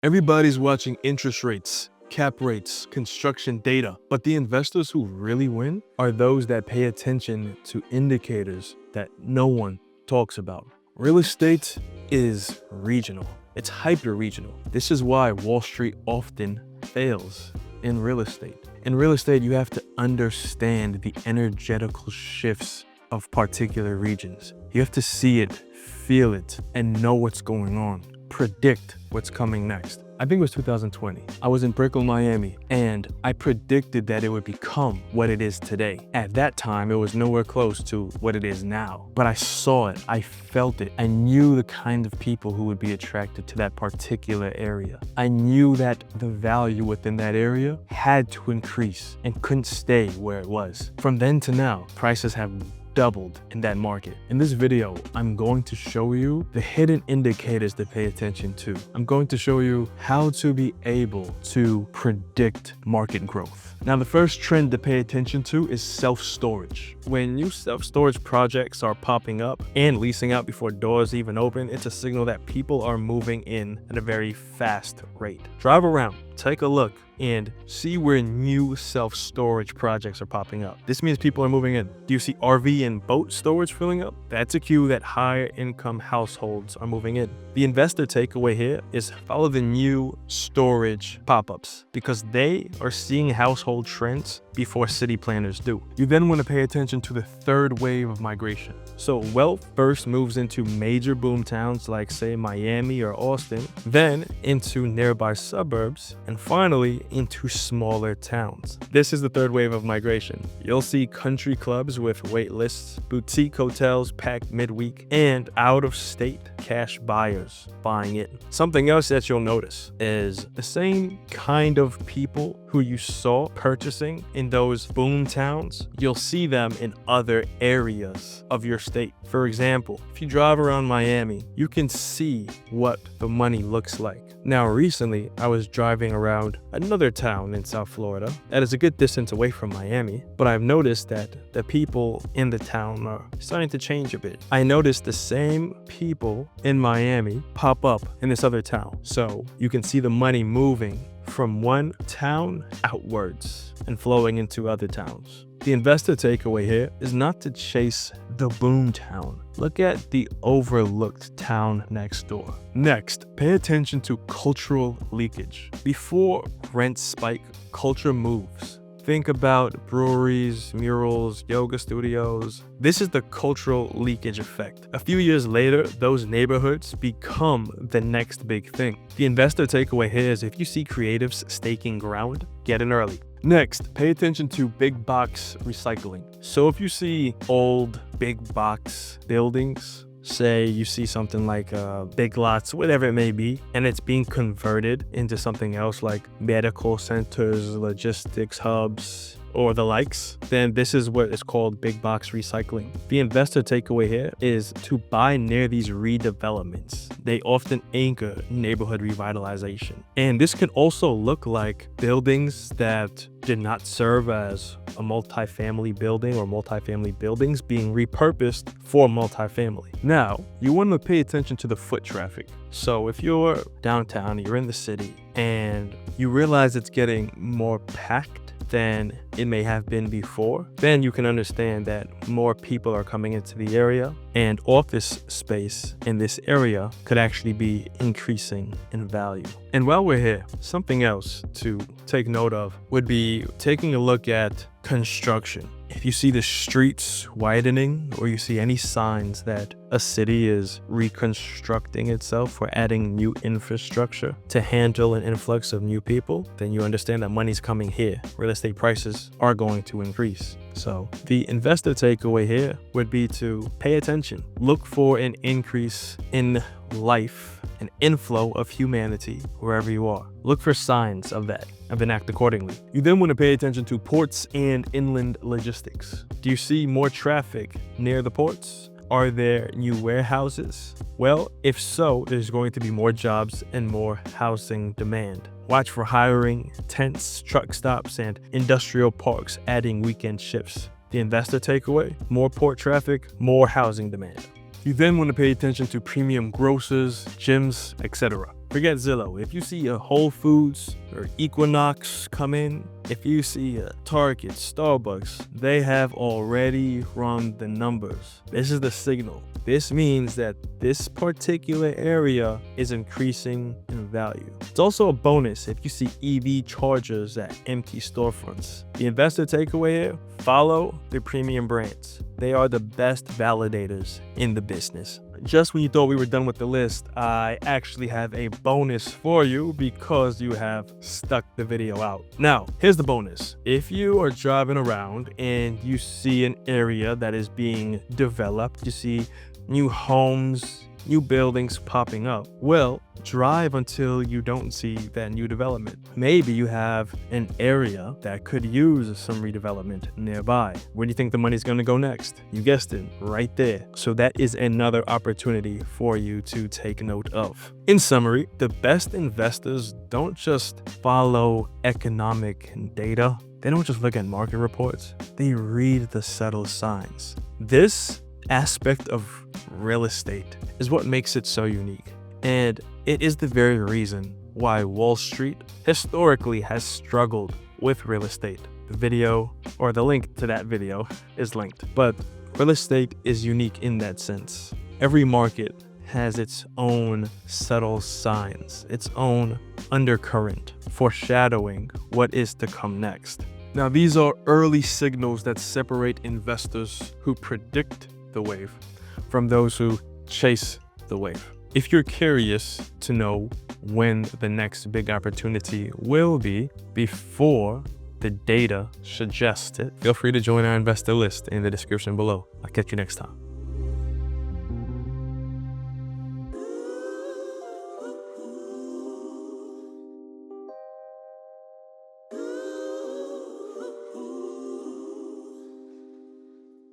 Everybody's watching interest rates, cap rates, construction data, but the investors who really win are those that pay attention to indicators that no one talks about. Real estate is regional. It's hyper-regional. This is why Wall Street often fails in real estate. In real estate, you have to understand the energetical shifts of particular regions. You have to see it, feel it, and know what's going on. Predict what's coming next. I think it was 2020. I was in Brickell, Miami, and I predicted that it would become what it is today. At that time, it was nowhere close to what it is now, but I saw it, I felt it. I knew the kind of people who would be attracted to that particular area. I knew that the value within that area had to increase and couldn't stay where it was. From then to now, prices have doubled in that market. In this video, I'm going to show you the hidden indicators to pay attention to. I'm going to show you how to be able to predict market growth. Now, the first trend to pay attention to is self-storage. When new self-storage projects are popping up and leasing out before doors even open, it's a signal that people are moving in at a very fast rate. Drive around, take a look, and see where new self-storage projects are popping up. This means people are moving in. Do you see RV and boat storage filling up? That's a cue that higher income households are moving in. The investor takeaway here is follow the new storage pop-ups because they are seeing household trends before city planners do. You then want to pay attention to the third wave of migration. So wealth first moves into major boom towns like say Miami or Austin, then into nearby suburbs, and finally into smaller towns. This is the third wave of migration. You'll see country clubs with wait lists, boutique hotels packed midweek, and out-of-state cash buyers buying it. Something else that you'll notice is the same kind of people who you saw purchasing in those boom towns, you'll see them in other areas of your state. For example, if you drive around Miami, you can see what the money looks like. Now, recently, I was driving around another town in South Florida that is a good distance away from Miami, but I've noticed that the people in the town are starting to change a bit. I noticed the same people in Miami pop up in this other town. So you can see the money moving from one town outwards and flowing into other towns. The investor takeaway here is not to chase the boom town. Look at the overlooked town next door. Next, pay attention to cultural leakage. Before rents spike, culture moves. Think about breweries, murals, yoga studios. This is the cultural leakage effect. A few years later, those neighborhoods become the next big thing. The investor takeaway here is if you see creatives staking ground, get in early. Next, pay attention to big box recycling. So if you see old big box buildings, say you see something like Big Lots, whatever it may be, and it's being converted into something else like medical centers, logistics hubs, or the likes, then this is what is called big box recycling. The investor takeaway here is to buy near these redevelopments. They often anchor neighborhood revitalization. And this can also look like buildings that did not serve as a multifamily building or multifamily buildings being repurposed for multifamily. Now, you want to pay attention to the foot traffic. So if you're downtown, you're in the city, and you realize it's getting more packed than it may have been before, then you can understand that more people are coming into the area and office space in this area could actually be increasing in value. And while we're here, something else to take note of would be taking a look at construction. If you see the streets widening or you see any signs that a city is reconstructing itself or adding new infrastructure to handle an influx of new people, then you understand that money's coming here. Real estate prices are going to increase. So the investor takeaway here would be to pay attention. Look for an increase in life, an inflow of humanity wherever you are. Look for signs of that and then act accordingly. You then want to pay attention to ports and inland logistics. Do you see more traffic near the ports? Are there new warehouses? Well, if so, there's going to be more jobs and more housing demand. Watch for hiring, tents, truck stops, and industrial parks adding weekend shifts. The investor takeaway: more port traffic, more housing demand. You then want to pay attention to premium grocers, gyms, etc. Forget Zillow. If you see a Whole Foods or Equinox come in, if you see a Target, Starbucks, they have already run the numbers. This is the signal. This means that this particular area is increasing in value. It's also a bonus if you see EV chargers at empty storefronts. The investor takeaway here: follow the premium brands. They are the best validators in the business. Just when you thought we were done with the list, I actually have a bonus for you because you have stuck the video out. Now, here's the bonus. If you are driving around and you see an area that is being developed, you see new homes, new buildings popping up, well, drive until you don't see that new development. Maybe you have an area that could use some redevelopment nearby. Where do you think the money's going to go next? You guessed it, right there. So that is another opportunity for you to take note of. In summary, the best investors don't just follow economic data. They don't just look at market reports. They read the subtle signs. This aspect of real estate is what makes it so unique. And it is the very reason why Wall Street historically has struggled with real estate. The video, or the link to that video, is linked. But real estate is unique in that sense. Every market has its own subtle signs, its own undercurrent, foreshadowing what is to come next. Now, these are early signals that separate investors who predict the wave from those who chase the wave. If you're curious to know when the next big opportunity will be before the data suggests it, feel free to join our investor list in the description below. I'll catch you next time.